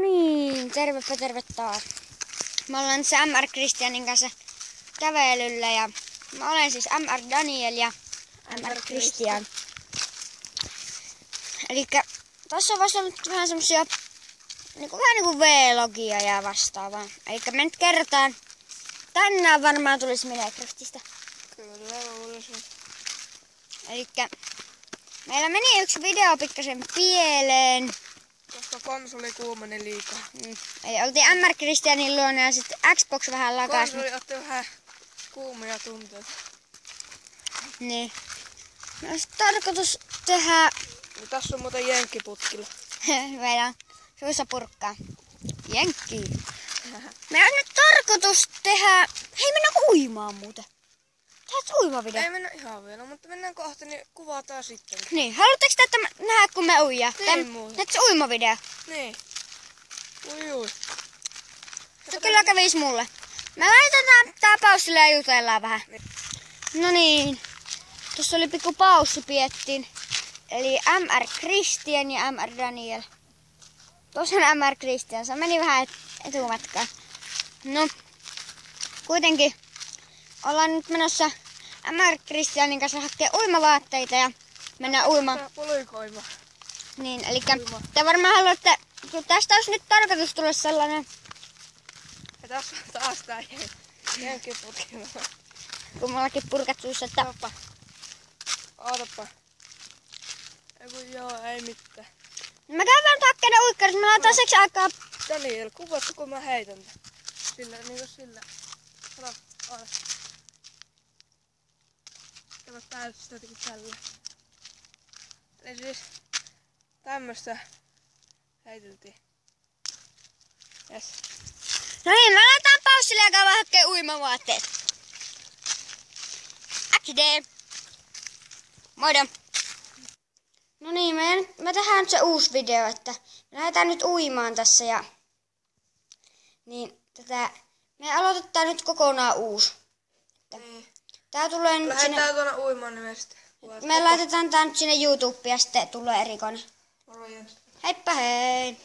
Niin, terve taas. Me ollaan tässä MR Kristianin kanssa kävelyllä ja mä olen siis MR Daniel ja MR Kristian. Elikkä tossa on vasta nyt vähän semmosia vähän niinku V-logia ja vastaavaa. Elikkä me nyt kerrotaan. Tänään varmaan tulisi Minecraftista. Kyllä luulisin. Elikkä meillä meni yksi video pikkasen pieleen. Koska konsoli kuumeni liikaa. Eli oltiin MR Kristianin luona ja sitten Xbox vähän lakas. Konsoli otti vähän kuumia tunteita. Niin. No olisi tarkoitus tehdä... No, tässä on muuten jenkkiputkilla. Meidän suussa purkkaa. Jenkki. Meidän on nyt tarkoitus tehdä... Hei, mennään uimaan muuten. Tehdään uimavideo. Ei mennä ihan vielä, mutta mennään kohta, niin kuvataan sitten. Niin, haluatteko te, että nähdä kun me uijaa? Niin muuten. Nyt se uimavideo. Niin. Ui. Se kyllä kävis mulle. Me laitetaan tää paussille ja jutellaan vähän. No niin. Tuossa oli pikku paussi piettiin. Eli MR Kristian ja MR Daniel. Tuossa on MR Kristian. Se meni vähän etumatkaan. No, kuitenkin ollaan nyt menossa MR Kristianin kanssa hakkeen uimavaatteita ja mennään uimaan. Pulikoima. Niin, eli te varmaan haluatte, kun tästä olisi nyt tarkoitus tulla sellainen. Ja tässä on taas tää jenkkiputkilla. Kun mullakin purkat suussa, että... Ootapa. Joo, ei mitään. Mä käyn nyt hakkeiden uikkarissa, mä laitan seksi aikaa. Daniel, kuvatko kun mä heitän tän? Sillä, niinku sillä. Oota. Kato täytyy jotenkin tällä. Eli siis tämmöstä heiteltiin. Jes. No niin, mä laitan paussille ja käydään hakkeen uimavaatteet. XD. Moido. No niin, me tehdään nyt se uusi video, että me lähdetään nyt uimaan tässä ja... Niin, me aloitetaan nyt kokonaan uusi. Niin. Tää tulee nyt sinne... Lähdetään tuonne uimaan nimestä. Me laitetaan tää nyt sinne YouTubeen ja sitten tulee erikoinen. Moro Jens. Heippa hei!